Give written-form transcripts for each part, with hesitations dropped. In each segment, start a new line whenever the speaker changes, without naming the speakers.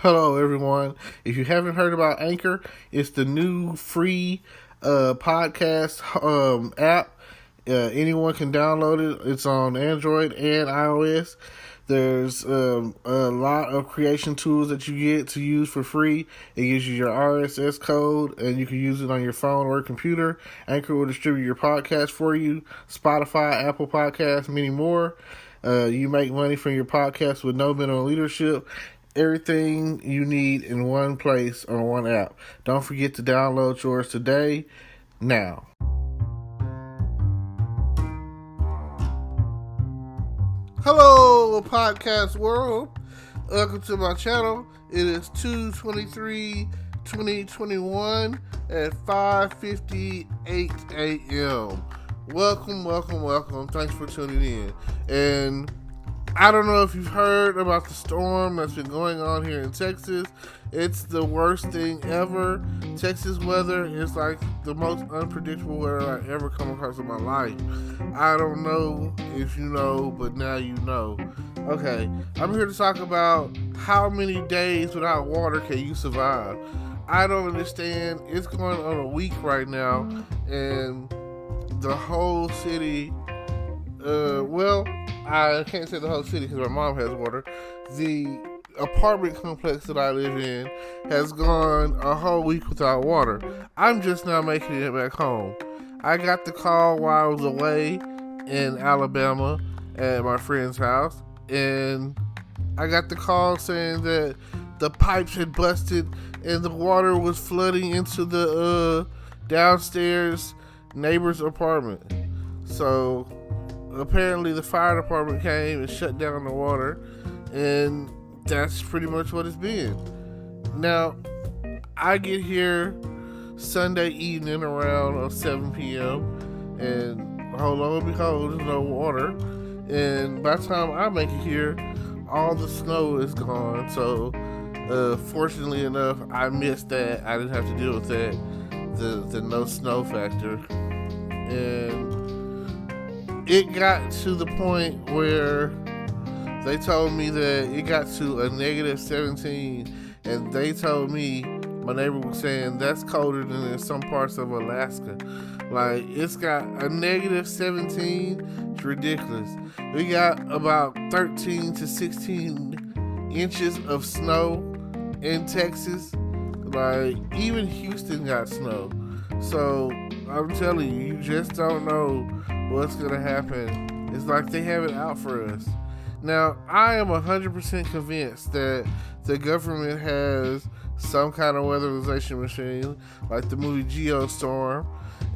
Hello, everyone. If you haven't heard about Anchor, it's the new free podcast app. Anyone can download it. It's on Android and iOS. There's a lot of creation tools that you get to use for free. It gives you your RSS code, and you can use it on your phone or computer. Anchor will distribute your podcast for you. Spotify, Apple Podcasts, many more. You make money from your podcast with no minimum leadership. Everything you need in one place on one app. Don't forget to download yours today, now. Hello, podcast world. Welcome to my channel. It is 2/23/2021 at 5:58 a.m. Welcome. Thanks for tuning in. And I don't know if you've heard about the storm that's been going on here in Texas. It's the worst thing ever. Texas weather is like the most unpredictable weather I ever come across in my life. I don't know if you know, but now you know. Okay, I'm here to talk about how many days without water can you survive. I don't understand. It's going on a week right now, and the whole city, I can't say the whole city because my mom has water. The apartment complex that I live in has gone a whole week without water. I'm just now making it back home. I got the call while I was away in Alabama at my friend's house, and I got the call saying that the pipes had busted and the water was flooding into the downstairs neighbor's apartment. So apparently the fire department came and shut down the water, and that's pretty much what it's been. Now, I get here Sunday evening around 7 p.m. and lo and behold, there's no water. And by the time I make it here, all the snow is gone. So, fortunately enough, I missed that. I didn't have to deal with that, the no snow factor. And it got to the point where they told me that it got to a negative 17, and they told me, my neighbor was saying, that's colder than in some parts of Alaska. Like, it's got a negative 17. It's ridiculous. We got about 13 to 16 inches of snow in Texas. Like, even Houston got snow. So, I'm telling you, you just don't know what's going to happen. It's like they have it out for us. Now, I am 100% convinced that the government has some kind of weatherization machine, like the movie Geostorm,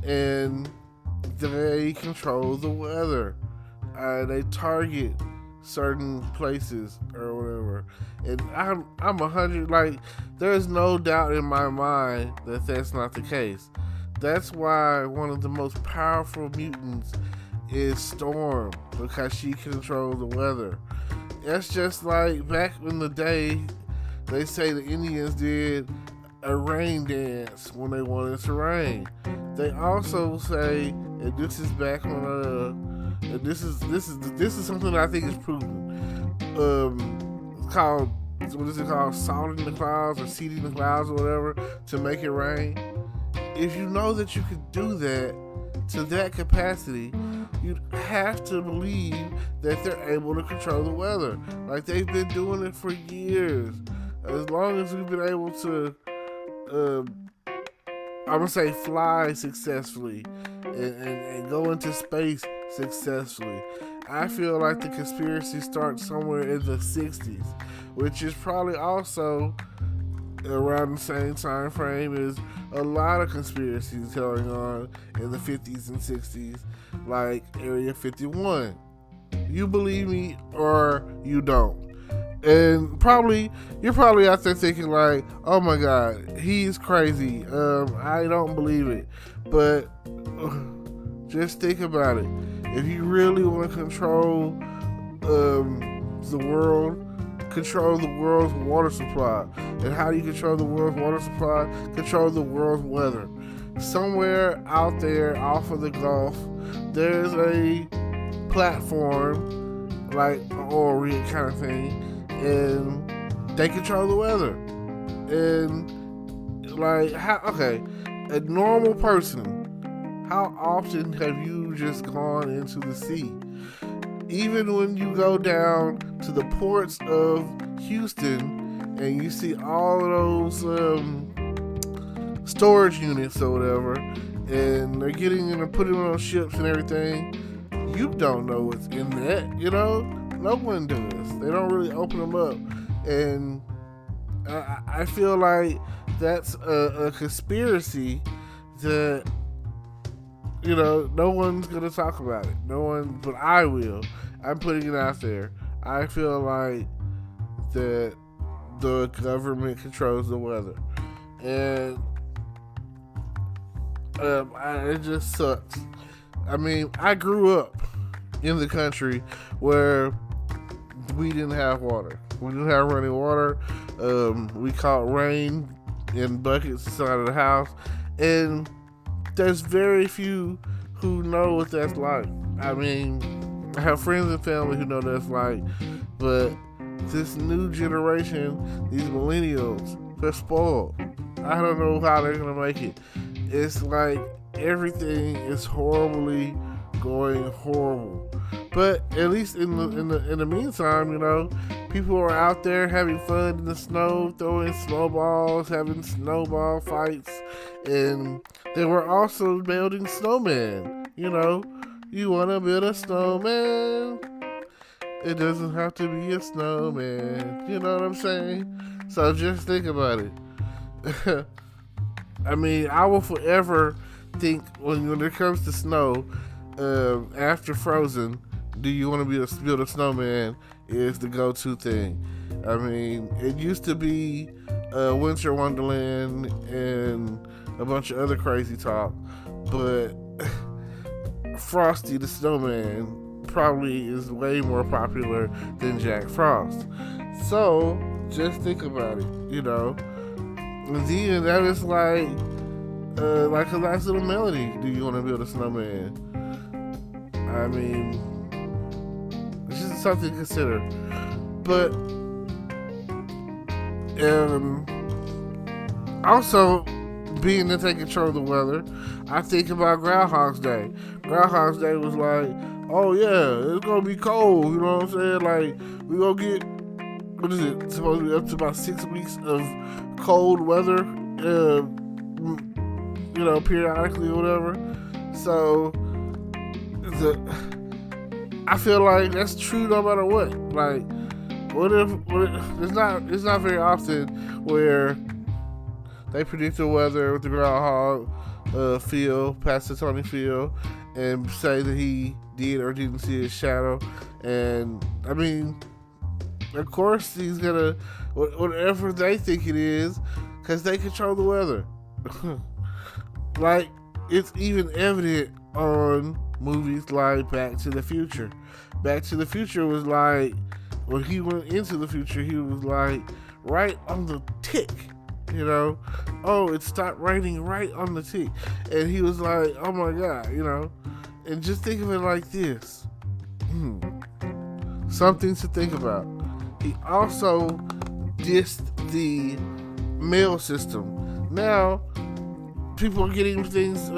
and they control the weather. They target certain places or whatever. And I'm 100, like, there's no doubt in my mind that that's not the case. That's why one of the most powerful mutants is Storm, because she controls the weather. That's just like back in the day, they say the Indians did a rain dance when they wanted to rain. They also say, and this is back on this is something that I think is proven. It's called, what is it called? Salting the clouds or seeding the clouds or whatever to make it rain. If you know that you could do that to that capacity, you'd have to believe that they're able to control the weather. Like, they've been doing it for years. As long as we've been able to, fly successfully and go into space successfully. I feel like the conspiracy starts somewhere in the 60s, which is probably also around the same time frame as a lot of conspiracies going on in the 50s and 60s, like Area 51. You believe me or you don't. And you're probably out there thinking like, oh my God, he's crazy. I don't believe it. But just think about it. If you really want to control the world, control the world's water supply. And how do you control the world's water supply? Control the world's weather. Somewhere out there off of the Gulf, there's a platform like an oil rig kind of thing, and They control the weather. And like, a normal person, how often have you just gone into the sea? Even when you go down to the ports of Houston and you see all of those storage units or whatever, and they're getting and they're putting them on ships and everything, you don't know what's in that, No one does. They don't really open them up. And I feel like that's a conspiracy that, no one's going to talk about it. No one, but I will. I'm putting it out there. I feel like that the government controls the weather. And it just sucks. I mean, I grew up in the country where we didn't have water. We didn't have running water. We caught rain in buckets inside of the house. And there's very few who know what that's like. I mean, I have friends and family who know what that's like. But this new generation, these millennials, they're spoiled. I don't know how they're going to make it. It's like everything is horribly going horrible. But at least in the meantime, people are out there having fun in the snow, throwing snowballs, having snowball fights, and they were also building snowmen. You want to build a snowman? It doesn't have to be a snowman. You know what I'm saying? So just think about it. I mean, I will forever think when it comes to snow, after Frozen, do you want to build a snowman is the go-to thing. I mean, it used to be Winter Wonderland and a bunch of other crazy talk, but Frosty the Snowman probably is way more popular than Jack Frost. So just think about it, And then that is like a nice little melody. Do you want to build a snowman? I mean, it's just something to consider. But also, being that they control the weather, I think about Groundhog's Day. Groundhog's Day was like, oh yeah, it's gonna be cold. You know what I'm saying? Like, we gonna get, what is it? Supposed to be up to about 6 weeks of cold weather, periodically or whatever. So, I feel like that's true no matter what. Like, what if it's not very often where they predict the weather with the groundhog Pastor Tony Field, and say that he did or didn't see his shadow. And I mean, of course he's gonna whatever they think it is, because they control the weather. Like, it's even evident on movies like Back to the Future. Back to the Future was like, when he went into the future, he was like right on the tick. Oh, it stopped raining right on the tick. And he was like, oh my God, And just think of it like this. Something to think about. He also dissed the mail system. Now, people are getting things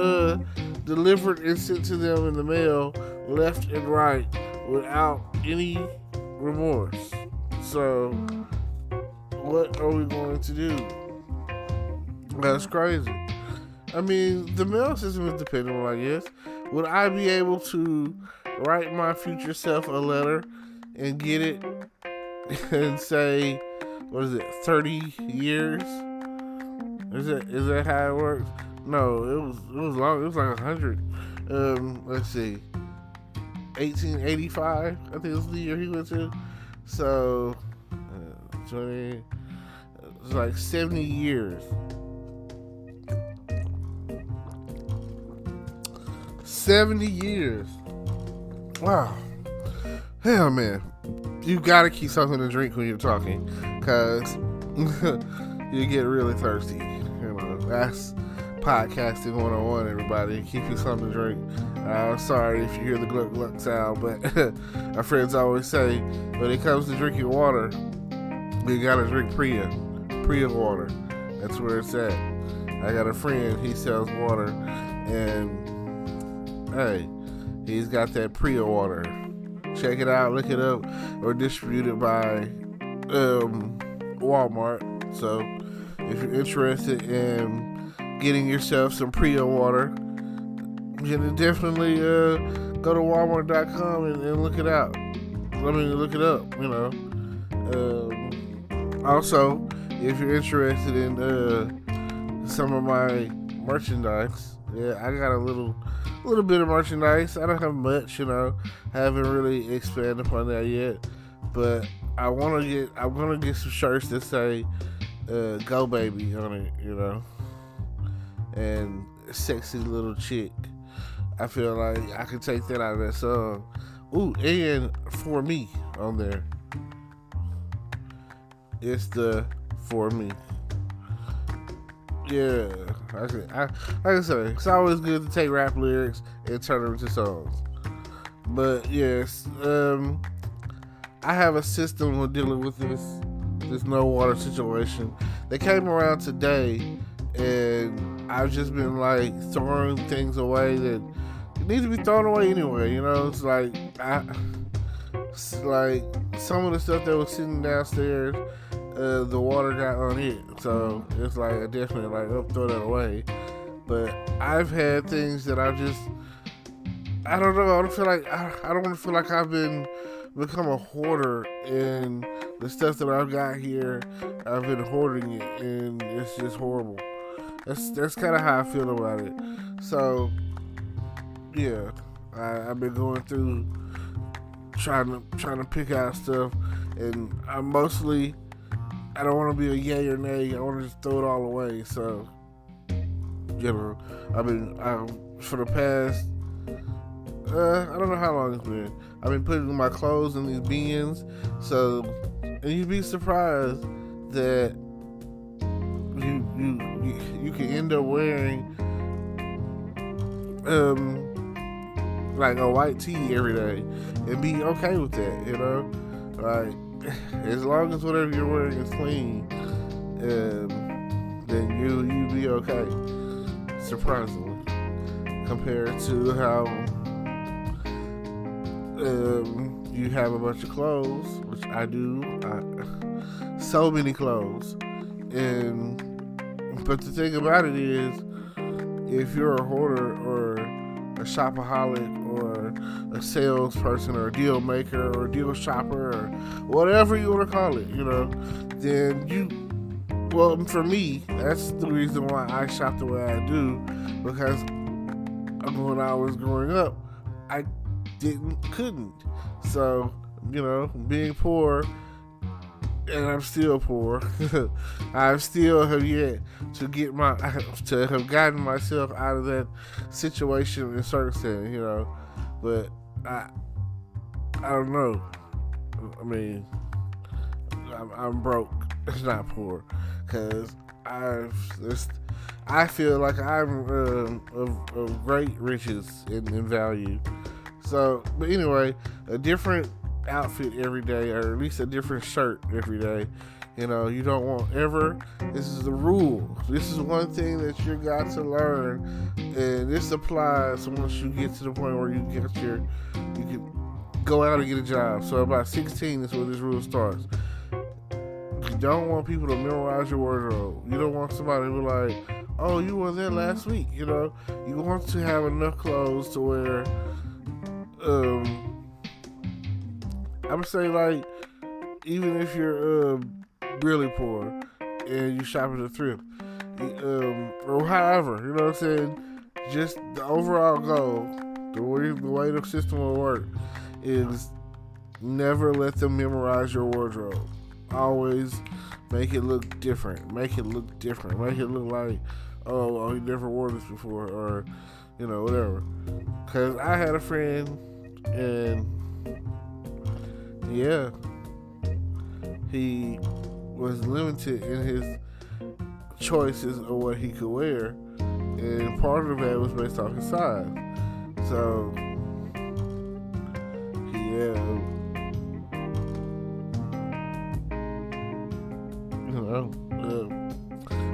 delivered and sent to them in the mail left and right without any remorse. So, what are we going to do? That's crazy. I mean, the mail system is dependable, I guess. Would I be able to write my future self a letter and get it and say, 30 years? Is that how it works? No, it was long. It was like 100. Let's see, 1885. I think was the year he went to. So, 20. It's like 70 years. 70 years. Wow. Hell, man. You gotta keep something to drink when you're talking, because you get really thirsty. That's podcasting 101, everybody. Keep you something to drink. I'm sorry if you hear the gluck gluck sound, but our friends always say when it comes to drinking water, You gotta drink Priya water. That's where it's at. I got a friend, he sells water, and hey, he's got that Priya water. Check it out, look it up, or distributed by Walmart. So if you're interested in getting yourself some Priya water, you can definitely go to Walmart.com and look it out. Look it up, you know. Also, if you're interested in some of my merchandise, yeah, I got a little bit of merchandise. I don't have much, you know. I haven't really expanded upon that yet, but I'm gonna get some shirts that say "Go Baby" on it, you know, and "Sexy Little Chick." I feel like I could take that out of that song. Ooh, and "For Me" on there. It's the "For Me." Yeah, like I say, it's always good to take rap lyrics and turn them into songs. But yes, I have a system with dealing with this no water situation. They came around today, and I've just been like throwing things away that need to be thrown away anyway. You know, it's like some of the stuff that was sitting downstairs, the water got on it, so it's like I definitely throw that away. But I've had things that I don't know. I don't want to feel like I've become a hoarder, and the stuff that I've got here, I've been hoarding it, and it's just horrible. That's kind of how I feel about it. So yeah, I've been going through trying to pick out stuff, and I don't want to be a yay or nay. I want to just throw it all away. So, you know, for the past, I don't know how long it's been. I've been putting my clothes in these bins. So, and you'd be surprised that you can end up wearing like a white tee every day and be okay with that, you know, like as long as whatever you're wearing is clean, then you be okay, surprisingly, compared to how you have a bunch of clothes, which I do, so many clothes, but the thing about it is, if you're a hoarder or a shopaholic or a salesperson or a deal maker or a deal shopper or whatever you want to call it, you know, then for me, that's the reason why I shop the way I do, because when I was growing up, I couldn't. So, you know, being poor, and I'm still poor, I still have yet to have gotten myself out of that situation and circumstance, you know. But I don't know. I mean, I'm broke, not poor, because I feel like I'm of great riches in value. So, but anyway, a different outfit every day, or at least a different shirt every day. You know, you don't want ever. This is the rule. This is one thing that you got to learn, and this applies once you get to the point where you can go out and get a job. So about 16 is where this rule starts. You don't want people to memorize your wardrobe. You don't want somebody to be like, "Oh, you were there last week." You know, you want to have enough clothes to wear. I would say, like, even if you're really poor and you shop at a thrift, or however, you know what I'm saying, just the overall goal, the way the system will work is never let them memorize your wardrobe. Always make it look different. Make it look like, oh, you never wore this before, or, you know, whatever. Because I had a friend, and yeah, he was limited in his choices of what he could wear, and part of that was based off his size. So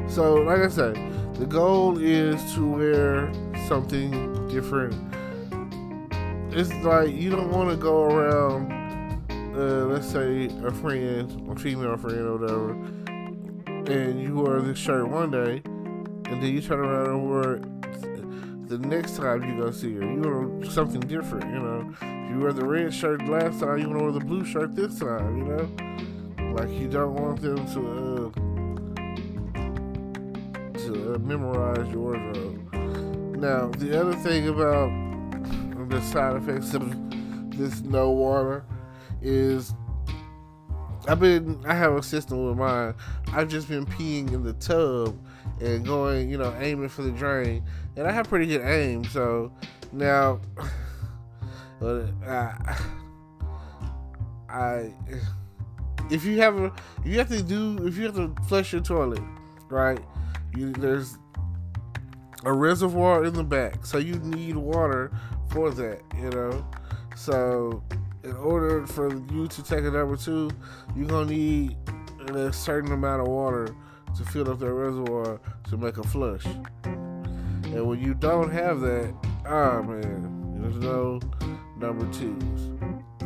So, like I said, the goal is to wear something different. It's like you don't want to go around, let's say a friend, a female friend or whatever, and you wear this shirt one day, and then you turn around and wear it the next time you go see her. You want something different, you know. You wear the red shirt last time, you want to wear the blue shirt this time, you know. Like you don't want them to memorize your wardrobe. Now, the other thing about the side effects of this no water is I have a system with mine. I've just been peeing in the tub and going, you know, aiming for the drain, and I have pretty good aim. So now, if you have to flush your toilet, right? There's a reservoir in the back, so you need water for that, you know. So in order for you to take a number two, you're gonna need a certain amount of water to fill up that reservoir to make a flush. And when you don't have that, man, there's no number twos.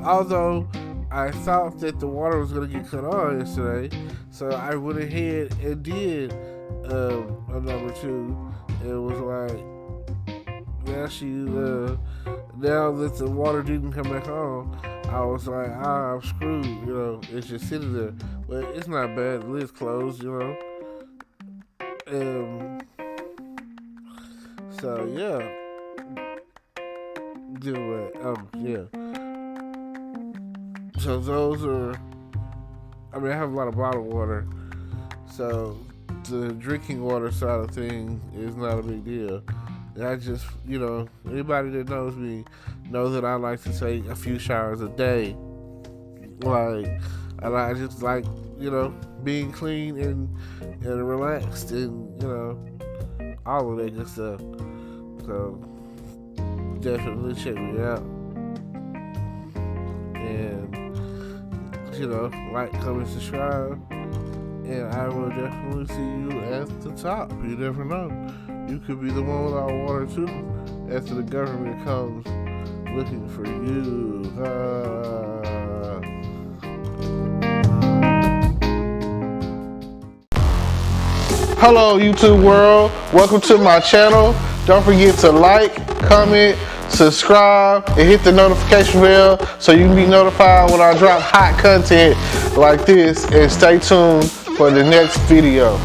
Although I thought that the water was gonna get cut off yesterday, so I went ahead and did a number two. It was like now that the water didn't come back on, I was like, I'm screwed, you know. It's just sitting there. But it's not bad. The lid's closed, you know. So yeah. So those are. I mean, I have a lot of bottled water, so the drinking water side of things is not a big deal. I just, you know, anybody that knows me knows that I like to take a few showers a day. Like, I just like, you know, being clean and relaxed and, you know, all of that good stuff. So, definitely check me out. And, you know, like, comment, subscribe. And I will definitely see you at the top. You never know. You could be the one without water too, after the government comes looking for you. Hello, YouTube world. Welcome to my channel. Don't forget to like, comment, subscribe, and hit the notification bell so you can be notified when I drop hot content like this. And stay tuned for the next video.